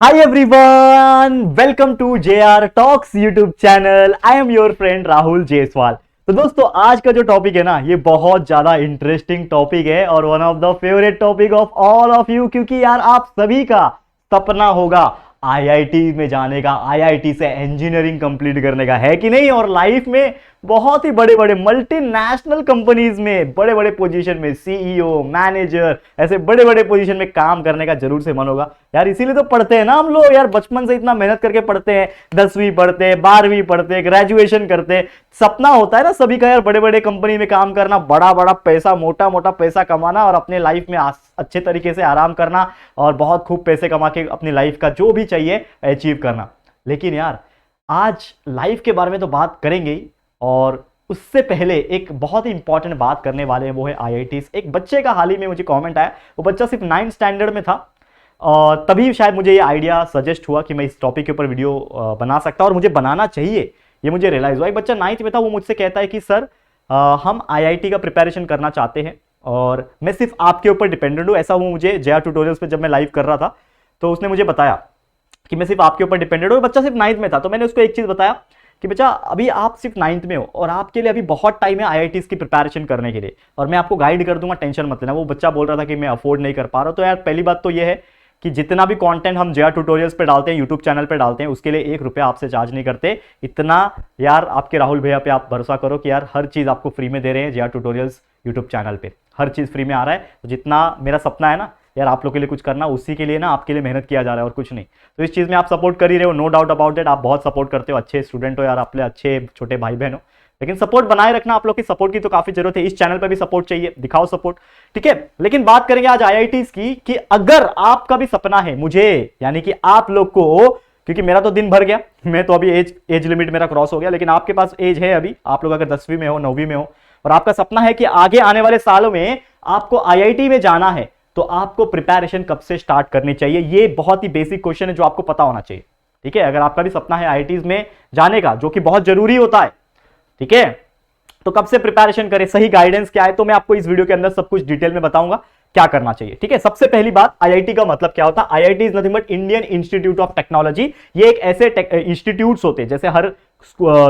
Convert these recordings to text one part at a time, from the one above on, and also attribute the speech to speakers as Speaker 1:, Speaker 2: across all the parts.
Speaker 1: Hi everyone, welcome to JR Talks YouTube channel. I am your friend Rahul Jaiswal. तो दोस्तों आज का जो टॉपिक है ना, ये बहुत ज्यादा इंटरेस्टिंग टॉपिक है और one of the favourite topic of all of you, क्योंकि यार आप सभी का सपना होगा आईआईटी में जाने का, आईआईटी से इंजीनियरिंग कंप्लीट करने का, है कि नहीं। और लाइफ में बहुत ही बड़े बड़े मल्टीनेशनल कंपनीज में बड़े बड़े पोजीशन में सीईओ, मैनेजर, ऐसे बड़े बड़े पोजीशन में काम करने का जरूर से मन होगा यार। इसीलिए तो पढ़ते हैं ना हम लोग यार, बचपन से इतना मेहनत करके पढ़ते हैं, 10वीं पढ़ते हैं, 12वीं पढ़ते हैं, ग्रेजुएशन करते हैं। सपना होता है ना सभी का यार, बड़े बड़े कंपनी में काम करना, बड़ा बड़ा पैसा, मोटा मोटा पैसा कमाना और अपने लाइफ में अच्छे तरीके से आराम करना और बहुत खूब पैसे कमा के अपनी लाइफ का जो भी चाहिए अचीव करना। लेकिन यार आज लाइफ के बारे में तो बात करेंगे ही, और उससे पहले एक बहुत ही इंपॉर्टेंट बात करने वाले हैं, वो है आईआईटी। एक बच्चे का हाल ही में मुझे कमेंट आया, वो बच्चा सिर्फ 9th स्टैंडर्ड में था और तभी शायद मुझे ये आइडिया सजेस्ट हुआ कि मैं इस टॉपिक के ऊपर वीडियो बना सकता हूं और मुझे बनाना चाहिए। ये मुझे रियलाइज हुआ। एक बच्चा 9th में था, वो मुझसे कहता है कि सर हम आईआईटी का प्रिपरेशन करना चाहते हैं और मैं सिर्फ आपके ऊपर डिपेंडेंट हूँ। ऐसा वो मुझे जेआर ट्यूटोरियल्स पे जब मैं लाइव कर रहा था तो उसने मुझे बताया कि मैं सिर्फ आपके ऊपर डिपेंडेंट हूँ। बच्चा सिर्फ 9th में था, तो मैंने उसको एक चीज बताया कि बच्चा अभी आप सिर्फ 9th में हो और आपके लिए अभी बहुत टाइम है आईआईटीज की प्रिपरेशन करने के लिए, और मैं आपको गाइड कर दूंगा, टेंशन मत लेना। वो बच्चा बोल रहा था कि मैं अफोर्ड नहीं कर पा रहा हूं। तो यार पहली बात तो ये है कि जितना भी कंटेंट हम जेआर ट्यूटोरियल्स पे डालते हैं, यूट्यूब चैनल पे डालते हैं, उसके लिए 1 रुपया आपसे चार्ज नहीं करते। इतना यार आपके राहुल भैया पे आप भरोसा करो कि यार हर चीज आपको फ्री में दे रहे हैं जेआर ट्यूटोरियल्स यूट्यूब चैनल पे, हर चीज फ्री में आ रहा है। तो जितना मेरा सपना है ना यार आप लोग के लिए कुछ करना, उसी के लिए ना आपके लिए मेहनत किया जा रहा है और कुछ नहीं। तो इस चीज में आप सपोर्ट कर ही रहे हो, नो डाउट अबाउट दैट। आप बहुत सपोर्ट करते हो, अच्छे स्टूडेंट हो यार, आप अच्छे छोटे भाई बहन हो। लेकिन सपोर्ट बनाए रखना, आप लोग की सपोर्ट की तो काफी जरूरत है। इस चैनल पे भी सपोर्ट चाहिए, दिखाओ सपोर्ट, ठीक है। लेकिन बात करेंगे आज आईआईटीज की कि अगर आपका भी सपना है, मुझे यानी कि आप लोग को, क्योंकि मेरा तो दिन भर गया, मैं तो अभी एज लिमिट मेरा क्रॉस हो गया, लेकिन आपके पास एज है अभी, आप लोग अगर 10वीं में हो, 9वीं में हो और आपका सपना है कि आगे आने वाले सालों में आपको आईआईटी में जाना है, तो आपको प्रिपरेशन कब से स्टार्ट करनी चाहिए। ये बहुत ही बेसिक क्वेश्चन है जो आपको पता होना चाहिए, ठीक है। अगर आपका भी सपना है आईआईटीज में जाने का, जो कि बहुत जरूरी होता है, ठीक है, तो कब से प्रिपरेशन करें, सही गाइडेंस क्या है, तो मैं आपको इस वीडियो के अंदर सब कुछ डिटेल में बताऊंगा क्या करना चाहिए, ठीक है। सबसे पहली बात, आईआईटी का मतलब क्या होता है। IIT is nothing but Indian institute of technology. ये एक ऐसे इंस्टीट्यूट्स होते हैं, जैसे हर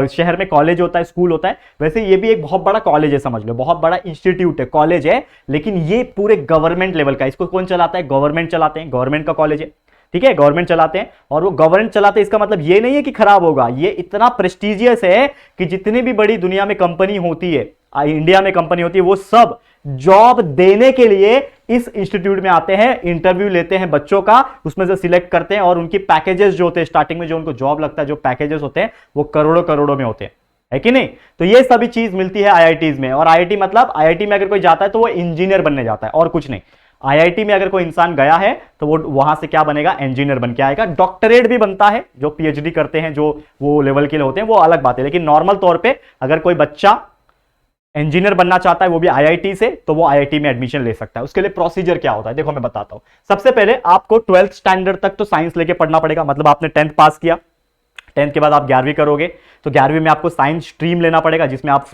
Speaker 1: शहर में कॉलेज होता है, स्कूल होता है, वैसे ये भी एक बहुत बड़ा कॉलेज है, समझ लो, बहुत बड़ा इंस्टीट्यूट है, कॉलेज है। लेकिन ये पूरे गवर्नमेंट लेवल का। इसको कौन चलाता है? गवर्नमेंट चलाते हैं, गवर्नमेंट का कॉलेज है, ठीक है, गवर्नमेंट चलाते हैं। और वो गवर्नमेंट चलाते हैं, इसका मतलब ये नहीं है कि खराब होगा। ये इतना प्रेस्टिजियस है कि जितनी भी बड़ी दुनिया में कंपनी होती है, इंडिया में कंपनी होती है, वो सब जॉब देने के लिए इस इंस्टीट्यूट में आते हैं, इंटरव्यू लेते हैं बच्चों का, उसमें से सिलेक्ट करते हैं और उनकी पैकेजेस जो होते हैं, स्टार्टिंग में जो उनको जॉब लगता है, जो पैकेजेस होते हैं वो करोड़ों करोड़ों में होते हैं, है कि नहीं। तो ये सभी चीज मिलती है आईआईटीज में। और आईआईटी मतलब, आईआईटी में अगर कोई जाता है तो वो इंजीनियर बनने जाता है और कुछ नहीं। आईआईटी में अगर कोई इंसान गया है तो वो वहां से क्या बनेगा? इंजीनियर बन के आएगा। डॉक्टरेट भी बनता है, जो पीएचडी करते हैं, जो वो लेवल के लिए होते हैं, वो अलग बात है। लेकिन नॉर्मल तौर पे अगर कोई बच्चा इंजीनियर बनना चाहता है, वो भी आईआईटी से, तो वो आईआईटी में एडमिशन ले सकता है। उसके लिए प्रोसीजर क्या होता है, देखो मैं बताता हूं। सबसे पहले आपको 12th स्टैंडर्ड तक तो साइंस लेके पढ़ना पड़ेगा, मतलब आपने 10th पास किया, 10th के बाद आप 11वीं करोगे, तो 11वीं में आपको साइंस स्ट्रीम लेना पड़ेगा, जिसमें आप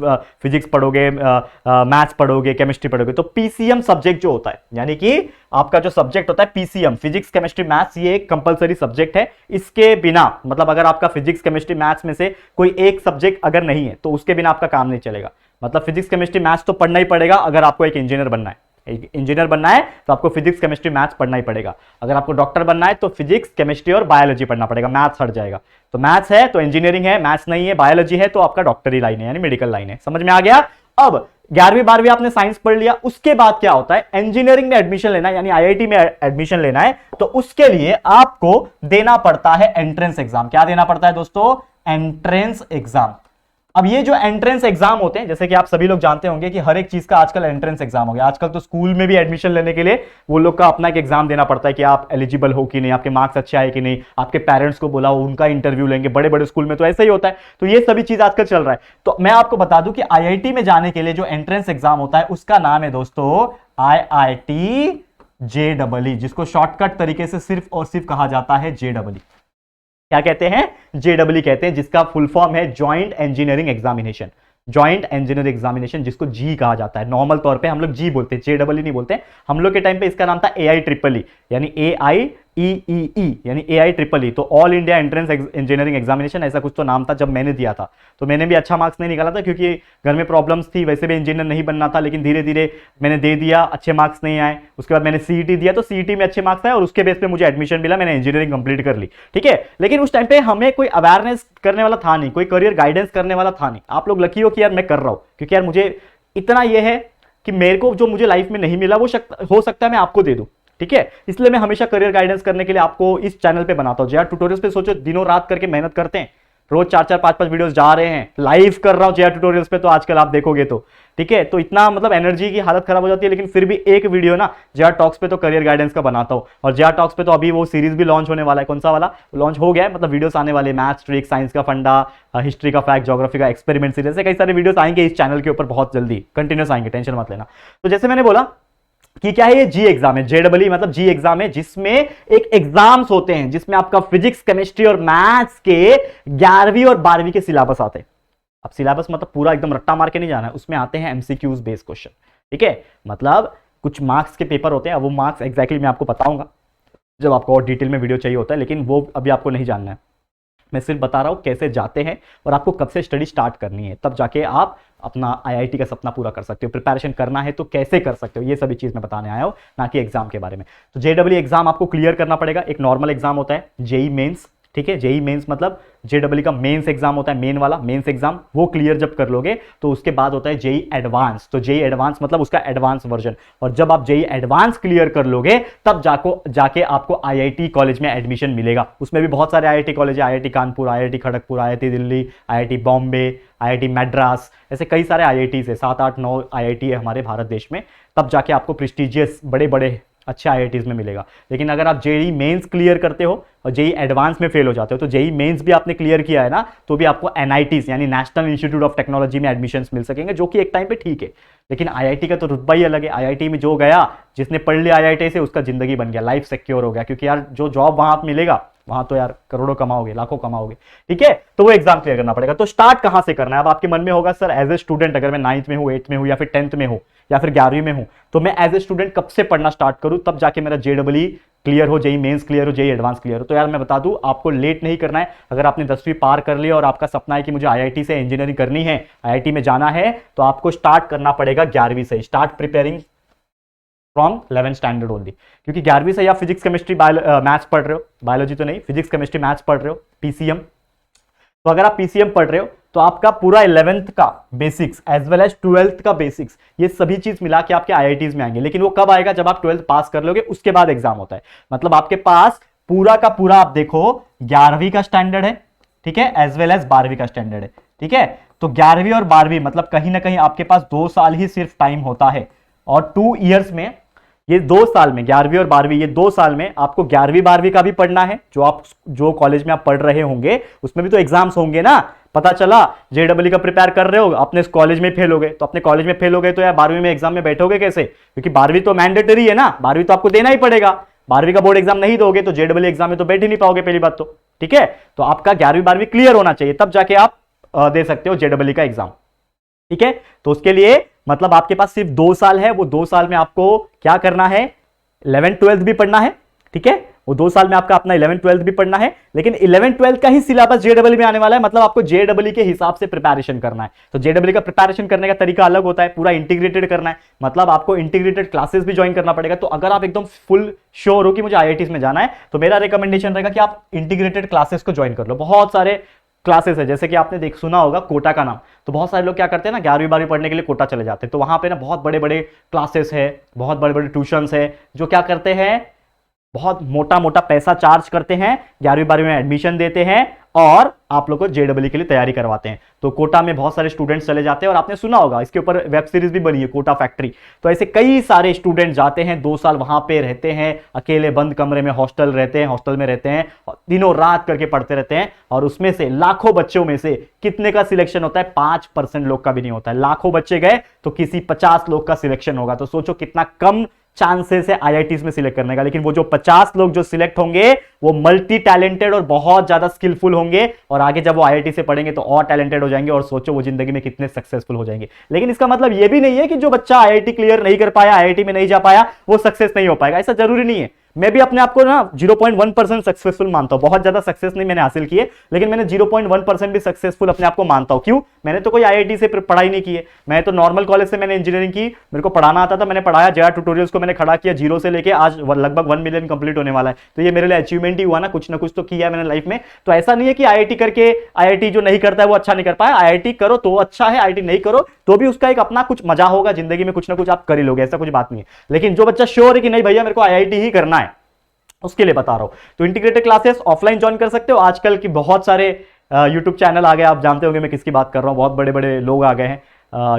Speaker 1: फिजिक्स पढ़ोगे, मैथ्स पढ़ोगे, केमिस्ट्री पढ़ोगे। तो पीसीएम सब्जेक्ट जो होता है, यानी कि आपका जो सब्जेक्ट होता है पीसीएम, फिजिक्स केमिस्ट्री मैथ्स, ये एक कंपलसरी सब्जेक्ट है। इसके बिना, मतलब अगर आपका फिजिक्स केमिस्ट्री मैथ्स में से कोई एक सब्जेक्ट अगर नहीं है तो उसके बिना आपका काम नहीं चलेगा। मतलब फिजिक्स केमिस्ट्री मैथ्स तो पढ़ना ही पड़ेगा अगर आपको एक इंजीनियर बनना है। एक इंजीनियर बनना है तो आपको फिजिक्स केमिस्ट्री मैथ्स पढ़ना ही पड़ेगा। अगर आपको डॉक्टर बनना है तो फिजिक्स केमिस्ट्री और बायोलॉजी पढ़ना पड़ेगा, मैथ्स हट जाएगा। तो मैथ्स है तो इंजीनियरिंग है, मैथ्स नहीं है, बायोलॉजी है तो आपका डॉक्टरी लाइन है, यानी मेडिकल लाइन है। समझ में आ गया। अब 11वीं 12वीं आपने साइंस पढ़ लिया, उसके बाद क्या होता है? इंजीनियरिंग में एडमिशन लेना है, यानी आईआईटी में एडमिशन लेना है, तो उसके लिए आपको देना पड़ता है एंट्रेंस एग्जाम। क्या देना पड़ता है दोस्तों? Entrance exam. अब ये जो एंट्रेंस एग्जाम होते हैं, जैसे कि आप सभी लोग जानते होंगे कि हर एक चीज का आजकल एंट्रेंस एग्जाम हो गया। आजकल तो स्कूल में भी एडमिशन लेने के लिए वो लोग का अपना एक एग्जाम देना पड़ता है कि आप एलिजिबल हो कि नहीं, आपके मार्क्स अच्छे आए कि नहीं, आपके पेरेंट्स को बुलाओ, उनका इंटरव्यू लेंगे। बड़े बड़े स्कूल में तो ऐसा ही होता है। तो ये सभी चीज आजकल चल रहा है। तो मैं आपको बता दूं कि आईआईटी में जाने के लिए जो एंट्रेंस एग्जाम होता है उसका नाम है दोस्तों आईआईटी जेईई, जिसको शॉर्टकट तरीके से सिर्फ और सिर्फ कहा जाता है जेईई। क्या कहते हैं? जेईई कहते हैं, जिसका फुल फॉर्म है joint engineering examination. Joint engineering examination, जिसको जी कहा जाता है। नॉर्मल तौर पे हम लोग जी बोलते हैं, जेईई नहीं बोलते हैं। हम लोग के टाइम पे इसका नाम था एआई ट्रिपल ई, यानी एआई EEE यानी AIEEE, तो all India entrance engineering examination, ऐसा कुछ तो नाम था जब मैंने दिया था। तो मैंने भी अच्छा मार्क्स नहीं निकाला था क्योंकि घर में प्रॉब्लम्स थी, वैसे भी इंजीनियर नहीं बनना था, लेकिन धीरे धीरे मैंने दे दिया, अच्छे मार्क्स नहीं आए। उसके बाद मैंने CET दिया तो CET में अच्छे मार्क्स आए और उसके बेस पे मुझे एडमिशन मिला, मैंने इंजीनियरिंग कंप्लीट कर ली, ठीक है। लेकिन उस टाइम पे हमें कोई अवेयरनेस करने वाला था नहीं, कोई करियर गाइडेंस करने वाला था नहीं। आप लोग लकी हो कि यार मैं कर रहा हूं, क्योंकि यार मुझे इतना यह है कि मेरे को जो मुझे लाइफ में नहीं मिला वो हो सकता है मैं आपको दे दूं, ठीक है। इसलिए मैं हमेशा करियर गाइडेंस करने के लिए आपको इस चैनल पे बनाता हूं। जेआर ट्यूटोरियल्स पे सोचो दिनों रात करके मेहनत करते हैं, रोज 4-4 5-5 वीडियोस जा रहे हैं, लाइव कर रहा हूं जेआर ट्यूटोरियल्स पे, तो आजकल आप देखोगे तो, ठीक है। तो इतना मतलब एनर्जी की हालत खराब हो जाती है, लेकिन फिर भी एक वीडियो ना जेआर टॉक्स पे तो करियर गाइडेंस का बनाता हूं। और जेआर टॉक्स पे तो अभी वो सीरीज भी लॉन्च होने वाला है। कौन सा वाला लॉन्च हो गया है, मतलब वीडियोस आने वाले, मैथ्स ट्रिक, साइंस का फंडा, हिस्ट्री का फैक्ट, ज्योग्राफी का एक्सपेरिमेंट सीरीज से कई सारे वीडियोस आएंगे इस चैनल के ऊपर बहुत जल्दी, कंटिन्यूस आएंगे, टेंशन मत लेना। तो जैसे मैंने बोला कि क्या है, ये जी एग्जाम है, JEE मतलब जी एग्जाम है, जिसमें एक एग्जाम्स होते हैं जिसमें आपका फिजिक्स, केमिस्ट्री और मैथ्स के 11वीं और 12वीं के सिलेबस आते हैं। अब सिलेबस मतलब पूरा एकदम रट्टा मार के नहीं जाना है, उसमें आते हैं MCQs बेस्ड क्वेश्चन, ठीक है। मतलब कुछ मार्क्स के पेपर होते हैं, अब वो मार्क्स एग्जैक्टली मैं आपको बताऊंगा जब आपको और डिटेल में वीडियो चाहिए होता है, लेकिन वो अभी आपको नहीं जानना है। मैं सिर्फ बता रहा हूं कैसे जाते हैं और आपको कब से स्टडी स्टार्ट करनी है, तब जाके आप अपना IIT का सपना पूरा कर सकते हो। प्रिपरेशन करना है तो कैसे कर सकते हो, ये सभी चीज मैं बताने आया हूं, ना कि एग्जाम के बारे में। तो JEE एग्जाम आपको क्लियर करना पड़ेगा। एक नॉर्मल एग्जाम होता है JEE मेंस, ठीक है। JEE मेंस मतलब JEE का मेंस एग्जाम होता है, मेन वाला मेंस एग्जाम, वो क्लियर जब कर लोगे तो उसके बाद होता है JEE एडवांस। तो JEE एडवांस मतलब उसका एडवांस वर्जन, और जब आप JEE एडवांस क्लियर कर लोगे तब जाके आपको IIT कॉलेज में एडमिशन मिलेगा। उसमें भी बहुत सारे IIT कॉलेज है, IIT Kanpur, IIT Kharagpur, IIT Delhi, IIT Bombay, IIT Madras, ऐसे कई सारे IITs है, 7-8-9 IIT है हमारे भारत देश में। तब जाके आपको प्रेस्टिजियस बड़े बड़े अच्छे IITs में मिलेगा। लेकिन अगर आप JEE मेंस क्लियर करते हो और JEE एडवांस में फेल हो जाते हो, तो JEE मेंस भी आपने क्लियर किया है ना, तो भी आपको NITs यानी नेशनल इंस्टीट्यूट ऑफ टेक्नोलॉजी में एडमिशंस मिल सकेंगे, जो कि एक टाइम पे ठीक है। लेकिन IIT का तो रुतबा ही अलग है। IIT में जो गया, जिसने पढ़ लिया IIT से, उसका जिंदगी बन गया, लाइफ सिक्योर हो गया, क्योंकि यार जो जॉब वहां मिलेगा वहां तो यार करोड़ों कमाओगे, लाखों कमाओगे, ठीक है। तो वो एग्जाम क्लियर करना पड़ेगा। तो स्टार्ट कहां से करना है, अब आपके मन में होगा सर एज ए स्टूडेंट, अगर मैं 9th में हूं, 8th में हूं, या फिर 10th में हूं, या फिर 11वीं में हूं, तो मैं एज ए स्टूडेंट कब से पढ़ना स्टार्ट करूं, तब जाके मेरा JEE क्लियर हो, JEE मेंस क्लियर हो, JEE एडवांस क्लियर हो। तो यार मैं बता दूं, आपको लेट नहीं करना है। अगर आपने 10वीं पार कर लिया और आपका सपना है कि मुझे IIT से इंजीनियरिंग करनी है, IIT में जाना है, तो आपको स्टार्ट करना पड़ेगा 11वीं से। Start preparing from 11th standard only, क्योंकि 11वीं से आप फिजिक्स, केमिस्ट्री, मैथ्स पढ़ रहे हो, बायोलॉजी तो नहीं, फिजिक्स, केमिस्ट्री, मैथ्स पढ़ रहे हो, PCM। तो अगर आप PCM पढ़ रहे हो तो आपका पूरा 11th का basics as well as 12th का बेसिक्स, ये सभी चीज मिला के आपके IITs में आएंगे। लेकिन वो कब आएगा, जब आप 12th पास कर लोगे, उसके बाद एग्जाम होता है। मतलब आपके पास पूरा का पूरा आप देखो 11वीं का स्टैंडर्ड है, ठीक है, एज वेल एज 12वीं का स्टैंडर्ड है, ठीक है। तो 11वीं और 12वीं मतलब कहीं ना कहीं आपके पास 2 साल ही सिर्फ टाइम होता है, और 2 इयर्स में, ये 2 साल में 11वीं और 12वीं, ये 2 साल में आपको 11वीं 12वीं का भी पढ़ना है। जो कॉलेज में आप पढ़ रहे होंगे उसमें भी तो एग्जाम्स होंगे ना। पता चला JEE का प्रिपेयर कर रहे हो, अपने कॉलेज में फेल हो गए, तो अपने कॉलेज में फेल हो गए तो यार 12वीं में एग्जाम में बैठोगे कैसे, क्योंकि 12वीं तो मैंडेटरी है ना, 12वीं तो आपको देना ही पड़ेगा। 12वीं का बोर्ड एग्जाम नहीं दोगे तो JEE एग्जाम में तो बैठ ही नहीं पाओगे, पहली बात तो, ठीक है। तो आपका 11वीं 12वीं क्लियर होना चाहिए, तब जाके आप दे सकते हो JEE का एग्जाम, ठीक है। तो उसके लिए मतलब आपके पास सिर्फ 2 साल है, वो 2 साल में आपको क्या करना है, 11th 12th भी पढ़ना है, ठीक है। वो 2 साल में आपका अपना 11th 12th भी पढ़ना है, लेकिन 11th 12th का ही सिलेबस JEE में आने वाला है। मतलब आपको JEE के हिसाब से प्रिपरेशन करना है। तो JEE का प्रिपरेशन करने का तरीका अलग होता है, पूरा इंटीग्रेटेड करना है, मतलब आपको इंटीग्रेटेड क्लासेस भी ज्वाइन करना पड़ेगा। तो अगर आप एकदम फुल श्योर हो कि मुझे IITs में जाना है, तो मेरा रिकमेंडेशन रहेगा कि आप इंटीग्रेटेड क्लासेस को ज्वाइन कर लो। बहुत सारे क्लासेस है, जैसे कि आपने सुना होगा कोटा का नाम, तो बहुत सारे लोग क्या करते हैं ना, 11वीं 12वीं पढ़ने के लिए कोटा चले जाते हैं। तो वहां पे ना बहुत बड़े बड़े क्लासेस है, बहुत बड़े बड़े ट्यूशंस है, जो क्या करते हैं, बहुत मोटा मोटा पैसा चार्ज करते हैं, 11वीं 12वीं में एडमिशन देते हैं और आप लोग को JEE के लिए तैयारी करवाते हैं। तो कोटा में बहुत सारे स्टूडेंट्स चले जाते हैं, और आपने सुना होगा इसके ऊपर वेब सीरीज भी बनी है, कोटा फैक्ट्री। तो ऐसे कई सारे स्टूडेंट जाते हैं, 2 साल वहां पे रहते हैं, अकेले बंद कमरे में हॉस्टल में रहते हैं, दिनों रात करके पढ़ते रहते हैं, और उसमें से लाखों बच्चों में से कितने का सिलेक्शन होता है, 5% लोग का भी नहीं होता है। लाखों बच्चे गए तो किसी 50 लोग का सिलेक्शन होगा। तो सोचो कितना कम चांसेस है IITs में सिलेक्ट करने का। लेकिन वो जो 50 लोग जो सिलेक्ट होंगे वो मल्टी टैलेंटेड और बहुत ज्यादा स्किलफुल होंगे, और आगे जब वो IIT से पढ़ेंगे तो और टैलेंटेड हो जाएंगे, और सोचो वो जिंदगी में कितने सक्सेसफुल हो जाएंगे। लेकिन इसका मतलब ये भी नहीं है कि जो बच्चा IIT क्लियर नहीं कर पाया, IIT में नहीं जा पाया, वो सक्सेस नहीं हो पाएगा, ऐसा जरूरी नहीं है। मैं भी अपने आप को ना 0.1% सक्सेसफुल मानता हूं, बहुत ज्यादा सक्सेस नहीं मैंने हासिल की है, लेकिन मैंने 0.1% भी सक्सेसफुल अपने आप को मानता हूं। क्यों? मैंने तो कोई आईआईटी से पढ़ाई नहीं की है, मैं तो नॉर्मल कॉलेज से मैंने इंजीनियरिंग की, मेरे को पढ़ाना आता था, मैंने पढ़ाया, जेआर ट्यूटोरियल्स को मैंने खड़ा किया जीरो से लेके आज लगभग 1 मिलियन कंप्लीट होने वाला है। तो ये मेरे लिए अचीवमेंट ही हुआ ना कुछ तो किया है मैंने लाइफ में। तो ऐसा नहीं है कि आईआईटी करके आईआईटी जो नहीं करता है वो अच्छा नहीं कर पाया, आईआईटी करो तो अच्छा है, आईआईटी नहीं करो तो भी उसका एक अपना कुछ मजा होगा जिंदगी में, कुछ ना कुछ आप कर ही लोगे, ऐसा कुछ बात नहीं है। लेकिन जो बच्चा श्योर है कि नहीं भैया मेरे को आईआईटी ही करना है, उसके लिए बता रहा हूं। तो इंटीग्रेटेड क्लासेस ऑफलाइन ज्वाइन कर सकते हो, आजकल की बहुत सारे यूट्यूब चैनल आ गए, आप जानते होंगे मैं किसकी बात कर रहा हूं, बहुत बड़े बड़े लोग आ गए हैं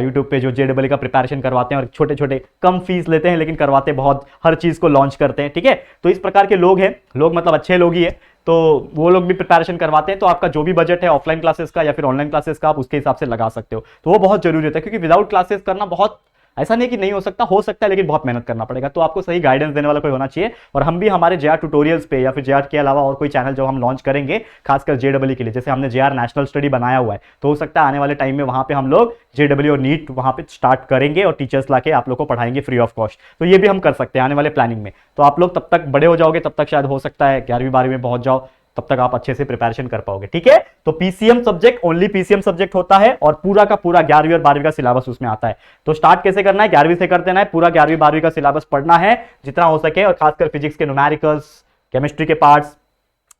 Speaker 1: यूट्यूब पे जो जेडबल का प्रिपरेशन करवाते हैं और छोटे छोटे कम फीस लेते हैं लेकिन करवाते बहुत, हर चीज को लॉन्च करते हैं, ठीक है। तो इस प्रकार के लोग हैं, लोग मतलब अच्छे लोग ही है, तो वो लोग भी प्रिपरेशन करवाते हैं। तो आपका जो भी बजट है ऑफलाइन क्लासेस का या फिर ऑनलाइन क्लासेस का, आप उसके हिसाब से लगा सकते हो। तो वो बहुत जरूरी होता है, क्योंकि विदाउट क्लासेस करना बहुत, ऐसा नहीं कि नहीं हो सकता, हो सकता है लेकिन बहुत मेहनत करना पड़ेगा। तो आपको सही गाइडेंस देने वाला कोई होना चाहिए। और हम भी हमारे जेआर ट्यूटोरियल्स पे या फिर जेआर के अलावा और कोई चैनल जो हम लॉन्च करेंगे खासकर जेडब्ल्यू के लिए, जैसे हमने जेआर नेशनल स्टडी बनाया हुआ है, तो हो सकता है आने वाले टाइम में वहां पे हम लोग जेडब्ल्यू और नीट वहां पे स्टार्ट करेंगे और टीचर्स लाके आप लोग को पढ़ाएंगे फ्री ऑफ कॉस्ट। तो ये भी हम कर सकते हैं आने वाले प्लानिंग में। तो आप लोग तब तक बड़े हो जाओगे, तब तक शायद हो सकता है 11वीं 12वीं में पहुंच जाओ, तब तक आप अच्छे से प्रिपरेशन कर पाओगे, ठीक है। तो PCM subject only PCM subject होता है और पूरा का पूरा 11वीं और 12वीं का सिलेबस उसमें आता है। तो स्टार्ट कैसे करना है? 11वीं से कर देना है, पूरा 11वीं 12वीं का सिलेबस पढ़ना है जितना हो सके, और खासकर फिजिक्स के न्यूमेरिकल्स, केमिस्ट्री के parts,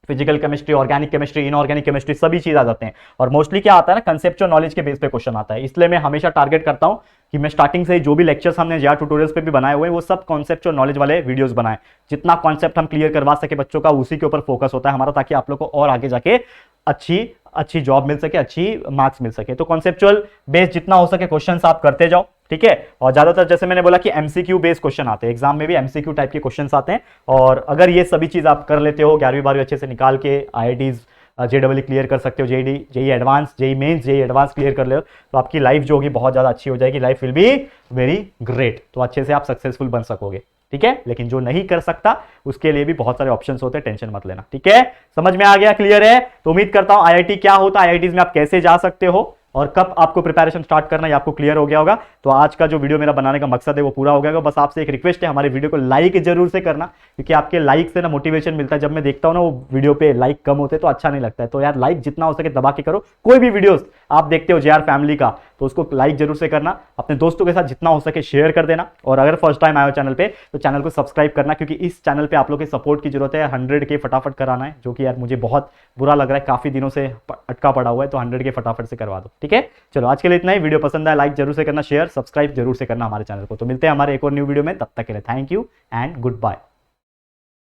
Speaker 1: physical chemistry, organic chemistry, inorganic chemistry, सभी चीज आ जाते हैं। और मोस्टली क्या आता है ना, कंसेप्चुअल नॉलेज के बेस पे क्वेश्चन आता है। इसलिए मैं हमेशा टारगेट करता हूं कि मैं स्टार्टिंग से ही जो भी लेक्चर्स हमने जेआर ट्यूटोरियल्स पे भी बनाए हुए हैं वो सब कॉन्सेप्चुअल नॉलेज वाले वीडियोस बनाए, जितना कॉन्सेप्ट हम क्लियर करवा सके बच्चों का, उसी के ऊपर फोकस होता है हमारा, ताकि आप लोग को और आगे जाके अच्छी जॉब मिल सके, अच्छी मार्क्स मिल सके। तो कॉन्सेप्चुअल बेस जितना हो सके क्वेश्चंस आप करते जाओ, ठीक है। और ज्यादातर जैसे मैंने बोला कि एमसीक्यू बेस्ड क्वेश्चन आते हैं, एग्जाम में भी एमसीक्यू टाइप के क्वेश्चंस आते हैं। और अगर ये सभी चीज आप कर लेते हो, 11वीं 12वीं अच्छे से निकाल के आईआईटीज जेडब्ल्यू क्लियर कर सकते हो, JEE advance, JEE mains, JEE advance clear कर ले, तो आपकी लाइफ जो होगी बहुत ज्यादा अच्छी हो जाएगी, life will be very great. तो अच्छे से आप सक्सेसफुल बन सकोगे, ठीक है। लेकिन जो नहीं कर सकता उसके लिए भी बहुत सारे ऑप्शंस होते हैं, टेंशन मत लेना, ठीक है। समझ में आ गया? क्लियर है? तो उम्मीद करता हूं आईआईटी क्या होता है, आईआईटीज में आप कैसे जा सकते हो और कब आपको प्रिपरेशन स्टार्ट करना है आपको क्लियर हो गया होगा। तो आज का जो वीडियो मेरा बनाने का मकसद है वो पूरा हो गया होगा। बस आपसे एक रिक्वेस्ट है, हमारे वीडियो को लाइक जरूर से करना, क्योंकि आपके लाइक से ना मोटिवेशन मिलता है। जब मैं देखता हूं ना वो वीडियो पे लाइक कम होते तो अच्छा नहीं लगता है। तो यार लाइक जितना हो सके दबा के करो। कोई भी वीडियोस आप देखते हो जेआर फैमिली का तो उसको लाइक जरूर से करना, अपने दोस्तों के साथ जितना हो सके शेयर कर देना। और अगर फर्स्ट टाइम आए हो चैनल पे तो चैनल को सब्सक्राइब करना, क्योंकि इस चैनल पे आप लोग की सपोर्ट की जरूरत है। 100K फटाफट कराना है, जो कि यार मुझे बहुत बुरा लग रहा है, काफी दिनों से अटका पड़ा हुआ है। तो 100K फटाफट से करवा दो, ठीक है। चलो आज के लिए इतना ही। वीडियो पसंद आया लाइक जरूर से करना, शेयर सब्सक्राइब जरूर से करना हमारे चैनल को। तो मिलते हैं हमारे एक और न्यू वीडियो में, तब तक के लिए thank you and good bye.